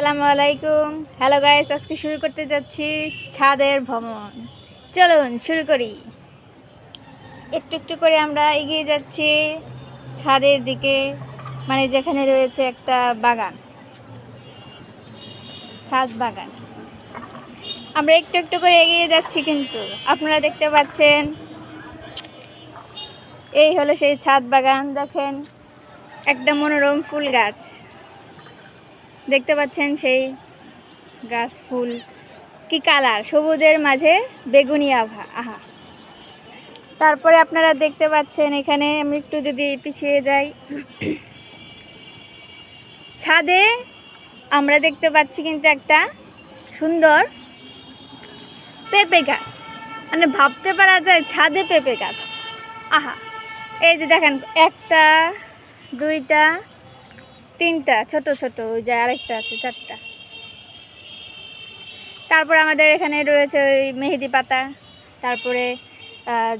আসসালামু আলাইকুম। Hello guys, আজকে শুরু করতে যাচ্ছি ছাদের ভ্রমণ। চলুন শুরু করি। একটু একটু করে আমরা এগিয়ে যাচ্ছি ছাদের দিকে, মানে যেখানে রয়েছে একটা বাগান, ছাদ বাগান। আমরা একটু একটু করে এগিয়ে যাচ্ছি, কিন্তু আপনারা দেখতে পাচ্ছেন এই হলো সেই ছাদ বাগান। দেখেন, একটা মনোরম ফুল গাছ দেখতে পাচ্ছেন, সেই গাছ ফুল কি কালার, সবুজের মাঝে বেগুনি আভা। আহা, তারপরে আপনারা দেখতে পাচ্ছেন এখানে, আমি একটু যদি পিছিয়ে যাই, ছাদে আমরা দেখতে পাচ্ছি কিন্তু একটা সুন্দর পেঁপে গাছ। মানে ভাবতে পারা যায় ছাদে পেঁপে গাছ। আহা, এই যে দেখেন, একটা, দুইটা, তিনটা, ছোট ছোট, ওই যে আরেকটা আছে, চারটা। তারপর আমাদের এখানে রয়েছে ওই মেহেদি পাতা, তারপরে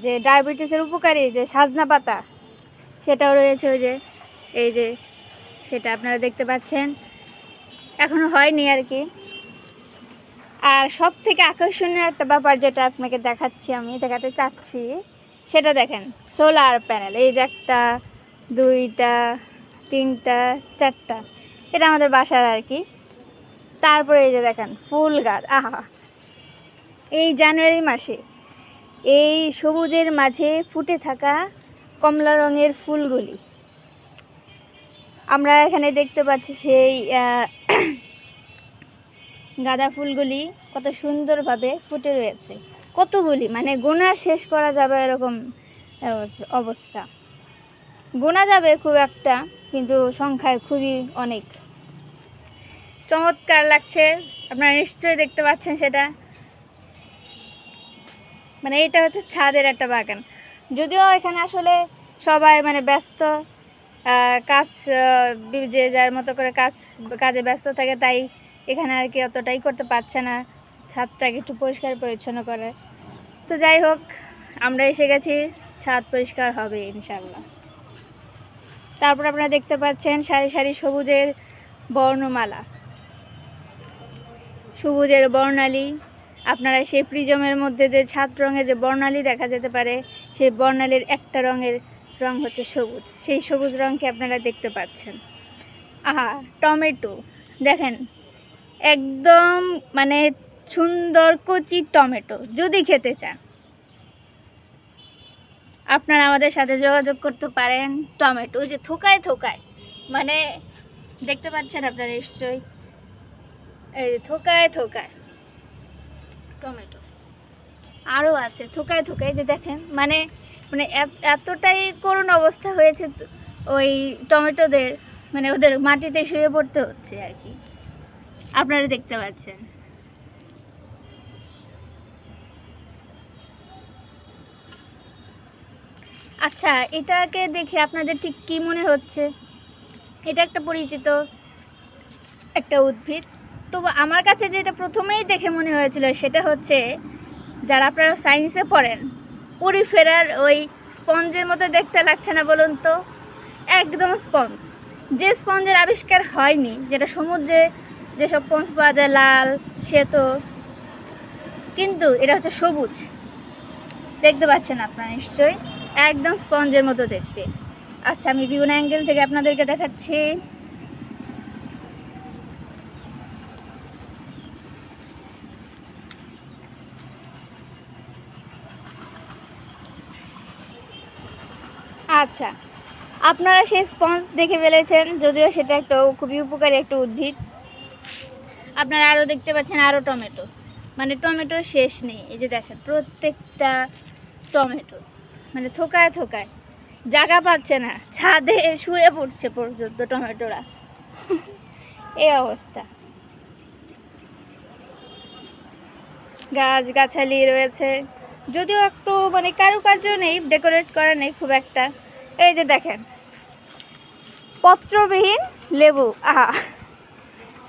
যে ডায়াবেটিসের উপকারী যে সাজনা পাতা, সেটাও রয়েছে। ওই যে এই যে সেটা আপনারা দেখতে পাচ্ছেন, এখনও হয়নি আর কি। আর সব থেকে আকর্ষণীয় একটা ব্যাপার যেটা আপনাকে দেখাতে চাচ্ছি, সেটা দেখেন, সোলার প্যানেল। এই যে একটা, দুইটা, তিনটা, চারটা, এটা আমাদের বাসার আর কি। তারপরে এই যে দেখেন ফুল গাছ। আহা, এই জানুয়ারি মাসে এই সবুজের মাঝে ফুটে থাকা কমলা রঙের ফুলগুলি আমরা এখানে দেখতে পাচ্ছি। সেই গাঁদা ফুলগুলি কত সুন্দরভাবে ফুটে রয়েছে, কতগুলি, মানে গোনা শেষ করা যাবে এরকম অবস্থা। গোনা যাবে খুব একটা, কিন্তু সংখ্যায় খুবই অনেক। চমৎকার লাগছে, আপনারা নিশ্চয়ই দেখতে পাচ্ছেন সেটা। মানে এটা হচ্ছে ছাদের একটা বাগান। যদিও এখানে আসলে সবাই মানে ব্যস্ত, কাজ, যে যার মতো করে কাজে ব্যস্ত থাকে, তাই এখানে আর কি অতটাই করতে পারছে না, ছাদটাকে একটু পরিষ্কার পরিচ্ছন্ন করে। তো যাই হোক, আমরা এসে গেছি, ছাদ পরিষ্কার হবে ইনশাল্লাহ। তারপর আপনারা দেখতে পাচ্ছেন সারি সারি সবুজের বর্ণমালা, সবুজের বর্ণালী। আপনারা সেই প্রিজমের মধ্যে যে 7 রঙের যে বর্ণালী দেখা যেতে পারে, সেই বর্ণালীর একটা রং হচ্ছে সবুজ। সেই সবুজ রঙকে আপনারা দেখতে পাচ্ছেন। আহা, টমেটো দেখেন, একদম মানে সুন্দর কচি টমেটো। যদি খেতে চান আপনারা আমাদের সাথে যোগাযোগ করতে পারেন। টমেটো যে থোকায় থোকায়, মানে দেখতে পাচ্ছেন আপনারা নিশ্চয়ই, এই থোকায় থোকায় টমেটো আরও আছে, থোকায় থোকায় যে দেখেন, মানে মানে এতটাই করুণ অবস্থা হয়েছে ওই টমেটোদের, মানে ওদের মাটিতে শুয়ে পড়তে হচ্ছে আর কি, আপনারা দেখতে পাচ্ছেন। আচ্ছা, এটাকে দেখে আপনাদের ঠিক কী মনে হচ্ছে? এটা একটা পরিচিত একটা উদ্ভিদ। তো আমার কাছে যেটা প্রথমেই দেখে মনে হয়েছিল, সেটা হচ্ছে, যারা আপনারা সায়েন্সে পড়েন, পরিফেরার ওই স্পঞ্জের মতো দেখতে লাগছে না বলুন তো? একদম স্পঞ্জ। যে স্পঞ্জের আবিষ্কার হয়নি, যেটা সমুদ্রে যেসব স্পঞ্জ পাওয়া যায় লাল শ্বেত, কিন্তু এটা হচ্ছে সবুজ। দেখতে পাচ্ছেন আপনারা নিশ্চয়ই, একদম স্পঞ্জের মতো দেখতে। আচ্ছা, আমি বিভিন্ন অ্যাঙ্গেল থেকে আপনাদেরকে দেখাচ্ছি। আচ্ছা, আপনারা সেই স্পঞ্জ দেখে ফেলেছেন, যদিও সেটা একটা খুবই উপকারী একটা উদ্ভিদ। আপনারা আরও দেখতে পাচ্ছেন আরও টমেটো, মানে টমেটোর শেষ নেই। এই যে দেখেন, প্রত্যেকটা টমেটো মানে থোকায় থোকায়, জায়গা পাচ্ছে না, ছাদে শুয়ে পড়ছে পর্যন্ত টমেটোরা। এই অবস্থা। গাছগাছালি রয়েছে, যদিও একটু মানে কারুকার্য নেই, ডেকোরেট করা নেই খুব একটা। এই যে দেখেন, পত্রবিহীন লেবু। আহা,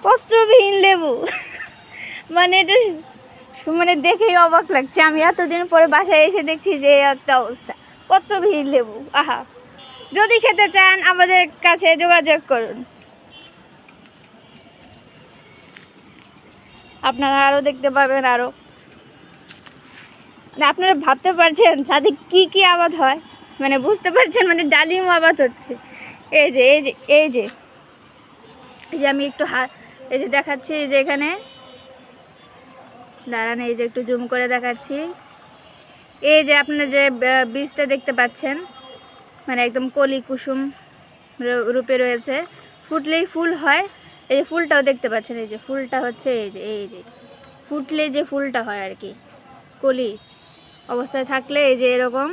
পত্রবিহীন লেবু, মানে এটা মানে দেখেই অবাক লাগছে। আমি এতদিন পরে বাসায় এসে দেখছি যে একটা অবস্থা, পত্রবিহীন লেবু। আহা, যদি খেতে চান আমাদের কাছে যোগাযোগ করুন। আপনারা আরও দেখতে পাবেন আরও। না আপনারা ভাবতে পারছেন ছাদে কি কি আবাদ হয়, মানে বুঝতে পারছেন, মানে ডালিম আবাদ হচ্ছে। এই যে এই যে এই যে এই যে আমি একটু এই যে দেখাচ্ছি, এই যে এখানে দাঁড়ান, এই যে একটু জুম করে দেখাচ্ছি। এই যে আপনারা যে বীজটা দেখতে পাচ্ছেন, মানে একদম কলি কুসুম রূপে রয়েছে, ফুটলেই ফুল হয়। এই যে ফুলটাও দেখতে পাচ্ছেন, এই যে ফুলটা হচ্ছে এই যে ফুটলে যে ফুলটা হয় আর কি, কলি অবস্থায় থাকলে এই যে এরকম,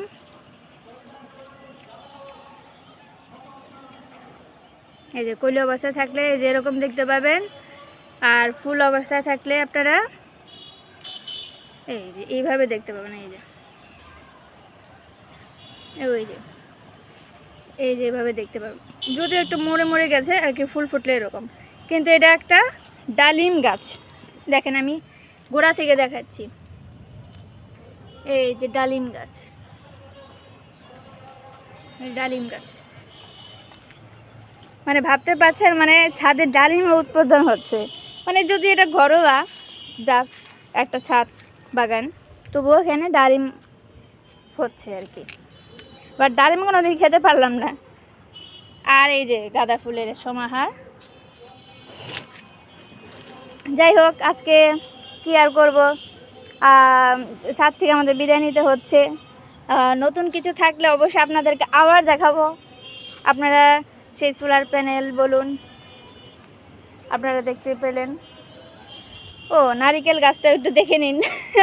এই যে কলি অবস্থায় থাকলে এই যে এরকম দেখতে পাবেন। আর ফুল অবস্থায় থাকলে আপনারা এই যে এইভাবে দেখতে পাবেন। এই যে ওই যে এই যে এইভাবে দেখতে পাবেন, যদি একটু মরে মরে গেছে আর কি, ফুল ফুটলে এরকম। কিন্তু এটা একটা ডালিম গাছ, দেখেন আমি গোড়া থেকে দেখাচ্ছি। এই যে ডালিম গাছ, ডালিম গাছ, মানে ভাবতে পারছেন, মানে ছাদে ডালিম উৎপাদন হচ্ছে। মানে যদি এটা ঘরোয়া একটা ছাদ বাগান, তবুও এখানে ডালিম হচ্ছে আর কি। বাট ডালিম কোনোদিন খেতে পারলাম না। আর এই যে গাঁদা ফুলের সমাহার। যাই হোক, আজকে কি আর করব, ছাদ থেকে আমাদের বিদায় নিতে হচ্ছে। নতুন কিছু থাকলে অবশ্যই আপনাদেরকে আবার দেখাবো। আপনারা সেই সোলার প্যানেল বলুন আপনারা দেখতে পেলেন। ও নারিকেল গাছটা একটু দেখে নিন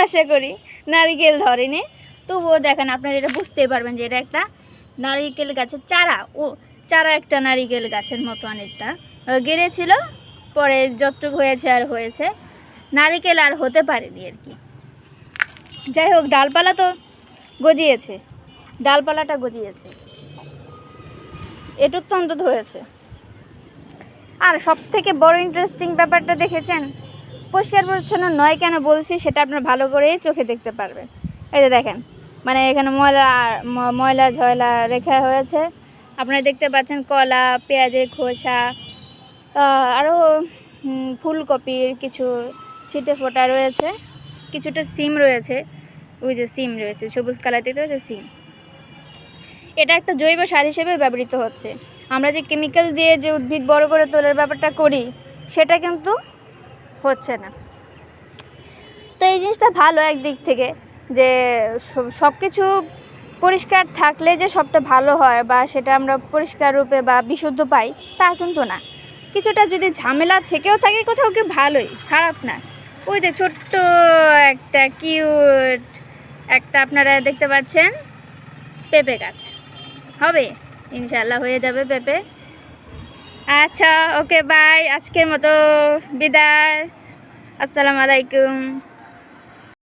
আশা করি নারিকেল ধরেনি, তবুও দেখেন আপনারা এটা বুঝতেই পারবেন যে এটা একটা নারিকেল গাছের চারা। ও চারা একটা নারিকেল গাছের মতো অনেকটা গেড়েছিল, পরে যতটুকু হয়েছে আর হয়েছে, নারিকেল আর হতে পারেনি আর কি। যাই হোক, ডালপালা তো গজিয়েছে, ডালপালাটা গজিয়েছে, এটুক তো অন্তত হয়েছে। আর সব থেকে বড় ইন্টারেস্টিং ব্যাপারটা দেখেছেন, পরিষ্কার পরিচ্ছন্ন নয় কেন বলছি সেটা আপনার ভালো করে চোখে দেখতে পারবেন। এই যে দেখেন, মানে এখানে ময়লা ঝয়লা রেখা হয়েছে, আপনারা দেখতে পাচ্ছেন কলা, পেঁয়াজের খোসা, আরও ফুলকপির কিছু ছিটে ফোটা রয়েছে, কিছুটা সিম রয়েছে, ওই যে সিম রয়েছে সবুজ কালারতে, তো হচ্ছে সিম। এটা একটা জৈব সার হিসেবে ব্যবহৃত হচ্ছে। আমরা যে কেমিক্যাল দিয়ে যে উদ্ভিদ বড় করে তোলার ব্যাপারটা করি, সেটা কিন্তু হচ্ছে না। তো এই জিনিসটা ভালো একদিক থেকে, যে সব কিছু পরিষ্কার থাকলে যে সবটা ভালো হয় বা সেটা আমরা পরিষ্কার রূপে বা বিশুদ্ধ পাই, তা কিন্তু না। কিছুটা যদি ঝামেলা থেকেও থাকে কোথাও, কি ভালোই, খারাপ না। ওই যে ছোট্ট একটা কিউট একটা আপনারা দেখতে পাচ্ছেন পেঁপে গাছ, হবে ইনশাল্লাহ, হয়ে যাবে পেঁপে। আচ্ছা, ওকে, বাই, আজকের মতো বিদায়, আসসালামু আলাইকুম।